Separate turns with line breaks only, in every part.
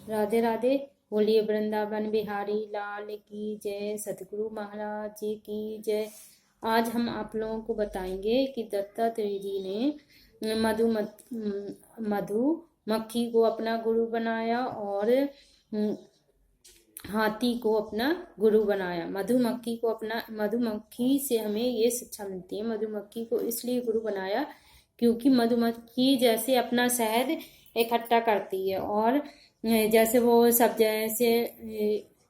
राधे राधे। बोलिए वृंदावन बिहारी लाल की जय, सतगुरु महाराज जी की जय। आज हम आप लोगों को बताएंगे कि दत्तात्रेय जी ने मधुमक्खी को अपना गुरु बनाया और हाथी को अपना गुरु बनाया। मधुमक्खी से हमें ये शिक्षा मिलती है। मधुमक्खी को इसलिए गुरु बनाया क्योंकि मधुमक्खी जैसे अपना शहद इकट्ठा करती है और जैसे वो सब जैसे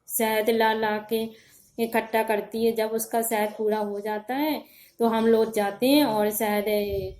शहद ला ला के इकट्ठा करती है। जब उसका शहद पूरा हो जाता है तो हम लोग जाते हैं और शहद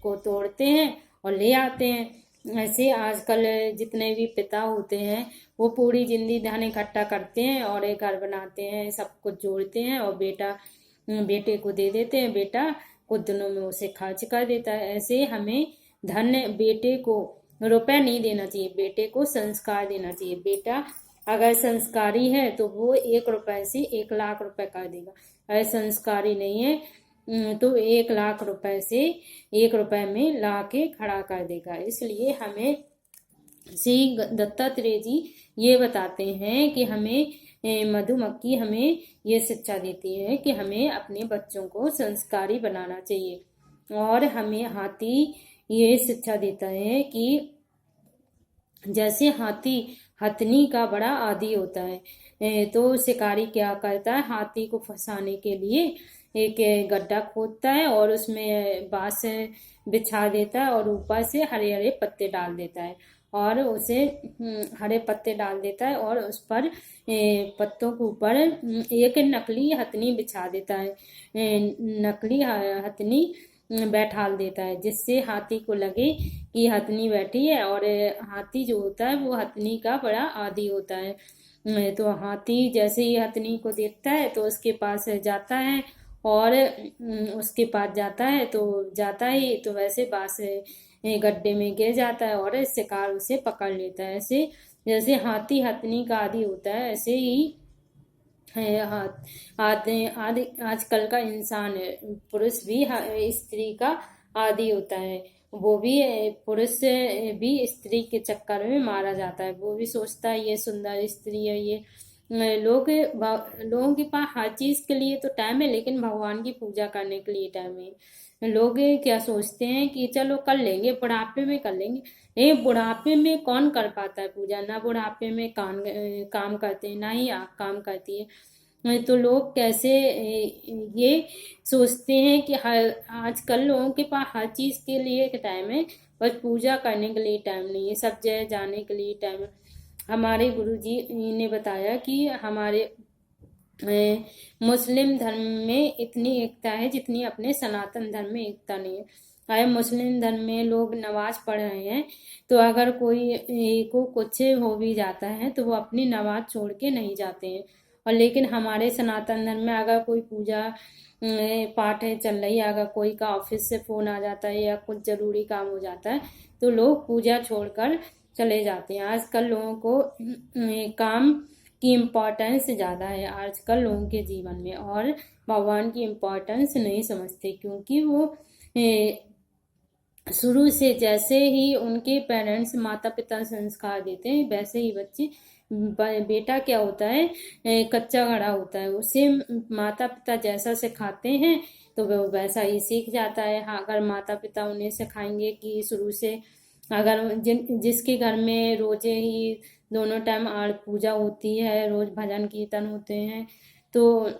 को तोड़ते हैं और ले आते हैं। ऐसे आजकल जितने भी पिता होते हैं वो पूरी जिंदगी धन इकट्ठा करते हैं और एक घर बनाते हैं, सब कुछ जोड़ते हैं और बेटे को दे देते हैं। बेटा कुछ दिनों में उसे खर्च कर देता है। ऐसे हमें धन बेटे को रुपए नहीं देना चाहिए, बेटे को संस्कार देना चाहिए। बेटा अगर संस्कारी है तो वो 1 रुपए से 1 लाख रुपए कर देगा। अगर संस्कारी नहीं है तो 1 लाख रुपए से 1 रुपए में ला के खड़ा कर देगा। इसलिए हमें श्री दत्तात्रेय जी ये बताते हैं कि हमें मधुमक्खी हमें ये शिक्षा देती है कि हमें अपने बच्चों को संस्कारी बनाना चाहिए। और हमें हाथी ये शिक्षा देता है कि जैसे हाथी हथनी का बड़ा आदी होता है तो शिकारी क्या करता है, हाथी को फंसाने के लिए एक गड्ढा खोदता है और उसमें बांस बिछा देता है और ऊपर से हरे हरे पत्ते डाल देता है और उसे हरे पत्ते डाल देता है और उस पर पत्तों के ऊपर एक नकली हथनी बिछा देता है। नकली हथनी बैठाल देता है जिससे हाथी को लगे कि हथनी बैठी है। और हाथी जो होता है वो हथनी का बड़ा आदी होता है। तो हाथी जैसे ही हथनी को देखता है तो उसके पास जाता है और उसके पास जाता ही तो वैसे बांस गड्ढे में गिर जाता है और शिकार उसे पकड़ लेता है। ऐसे जैसे हाथी हथनी का आदी होता है ऐसे ही है आजकल का इंसान पुरुष भी स्त्री का आदी होता है। वो भी पुरुष भी स्त्री के चक्कर में मारा जाता है। वो भी सोचता है ये सुंदर स्त्री है। ये लोगों के पास हर चीज के लिए तो टाइम है लेकिन भगवान की पूजा करने के लिए टाइम है। लोग क्या सोचते हैं कि चलो कर लेंगे, बुढ़ापे में कर लेंगे। बुढ़ापे में कौन कर पाता है पूजा? ना बुढ़ापे में काम करते हैं ना ही आँख काम करती है। तो लोग कैसे ये सोचते हैं कि आजकल लोगों के पास हर चीज के लिए टाइम है, बस पूजा करने के लिए टाइम नहीं है, सब जगह जाने के लिए टाइम है। हमारे गुरुजी ने बताया कि हमारे मुस्लिम धर्म में इतनी एकता है जितनी अपने सनातन धर्म में एकता नहीं है। अगर मुस्लिम धर्म में लोग नमाज पढ़ रहे हैं तो अगर कोई को कुछ हो भी जाता है तो वो अपनी नमाज छोड़ के नहीं जाते हैं। और लेकिन हमारे सनातन धर्म में अगर कोई पूजा पाठ चल रही है, अगर कोई का ऑफिस से फोन आ जाता है या कुछ जरूरी काम हो जाता है तो लोग पूजा छोड़कर चले जाते हैं। आजकल लोगों को काम की इम्पोर्टेंस ज़्यादा है आजकल लोगों के जीवन में और भगवान की इम्पोर्टेंस नहीं समझते क्योंकि वो शुरू से जैसे ही उनके पेरेंट्स माता पिता संस्कार देते हैं वैसे ही बच्चे बेटा क्या होता है, कच्चा घड़ा होता है। उसे माता पिता जैसा सिखाते हैं तो वो वैसा ही सीख जाता है। हाँ, अगर माता पिता उन्हें सिखाएंगे कि शुरू से अगर जिसके घर में रोजे ही दोनों टाइम आड़ पूजा होती है, रोज भजन कीर्तन होते हैं तो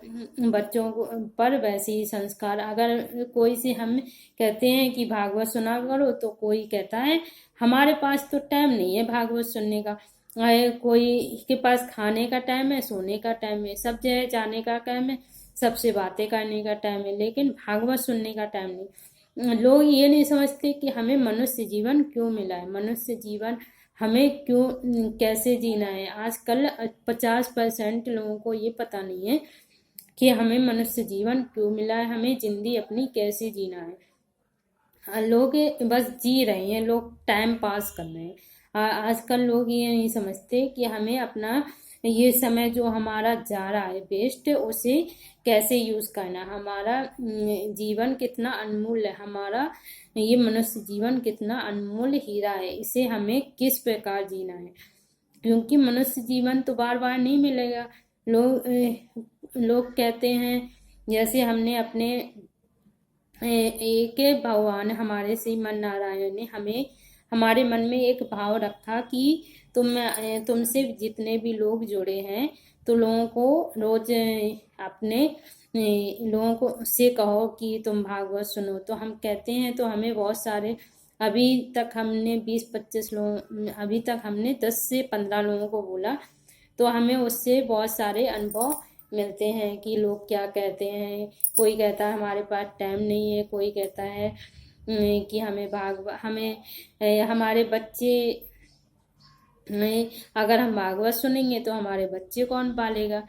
बच्चों को पर वैसे ही संस्कार। अगर कोई से हम कहते हैं कि भागवत सुना करो तो कोई कहता है हमारे पास तो टाइम नहीं है भागवत सुनने का। कोई के पास खाने का टाइम है, सोने का टाइम है, सब जगह जाने का टाइम है, सबसे बातें करने का टाइम है, लेकिन भागवत सुनने का टाइम नहीं। लोग ये नहीं समझते कि हमें मनुष्य जीवन क्यों मिला है, मनुष्य जीवन हमें क्यों कैसे जीना है। आजकल 50% लोगों को ये पता नहीं है कि हमें मनुष्य जीवन क्यों मिला है, हमें जिंदगी अपनी कैसे जीना है। लोग बस जी रहे हैं, लोग टाइम पास कर रहे हैं। आजकल लोग ये नहीं समझते कि हमें अपना ये समय जो हमारा जा रहा है वेस्ट उसे कैसे यूज करना है। हमारा जीवन कितना अनमोल है, हमारा ये मनुष्य जीवन कितना अनमोल हीरा है, इसे हमें किस प्रकार जीना है। क्योंकि मनुष्य जीवन तो बार बार नहीं मिलेगा। लोग कहते हैं, जैसे हमने अपने एक भगवान हमारे श्रीमन नारायण ने हमें हमारे मन में एक भाव रखा कि तुमसे जितने भी लोग जुड़े हैं तो लोगों को रोज अपने लोगों को से कहो कि तुम भागवत सुनो। तो हम कहते हैं, तो हमें बहुत सारे अभी तक हमने 20-25 लोग, अभी तक हमने 10 से 15 लोगों को बोला। तो हमें उससे बहुत सारे अनुभव मिलते हैं कि लोग क्या कहते हैं। कोई कहता है हमारे पास टाइम नहीं है, कोई कहता है कि हमारे बच्चे अगर हम भागवत सुनेंगे तो हमारे बच्चे कौन पालेगा।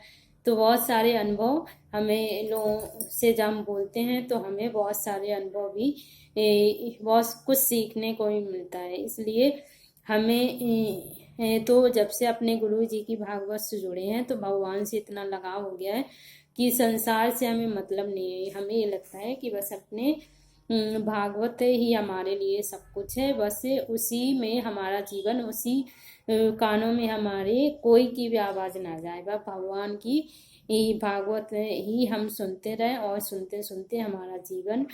तो बहुत सारे अनुभव हमें लोगों से जब हम बोलते हैं तो हमें बहुत सारे अनुभव भी बहुत कुछ सीखने को भी मिलता है। इसलिए हमें तो जब से अपने गुरु जी की भागवत से जुड़े हैं तो भगवान से इतना लगाव हो गया है कि संसार से हमें मतलब नहीं है। हमें ये लगता है कि बस अपने भागवत ही हमारे लिए सब कुछ है। बस उसी में हमारा जीवन, उसी कानों में हमारे कोई की भी आवाज़ ना जाए, बस भगवान की भागवत ही हम सुनते रहें और सुनते सुनते हमारा जीवन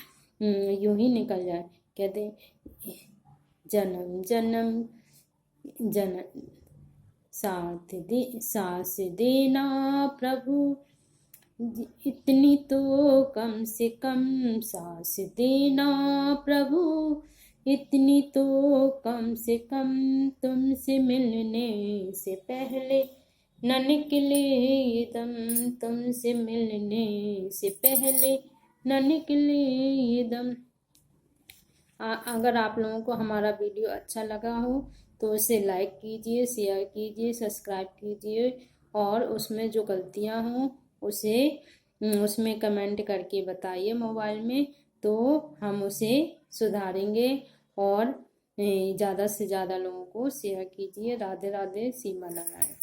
यूं ही निकल जाए। कहते जन्म जन्म जन्म साथ देना प्रभु, इतनी तो कम से कम सांस देना प्रभु, इतनी तो कम से कम तुमसे मिलने से पहले न निकले ये दम, तुमसे मिलने से पहले न निकले ये दम। अगर आप लोगों को हमारा वीडियो अच्छा लगा हो तो इसे लाइक कीजिए, शेयर कीजिए, सब्सक्राइब कीजिए और उसमें जो गलतियां हों उसमें कमेंट करके बताइए मोबाइल में, तो हम उसे सुधारेंगे। और ज़्यादा से ज़्यादा लोगों को शेयर कीजिए। राधे राधे, सीमा नारायण।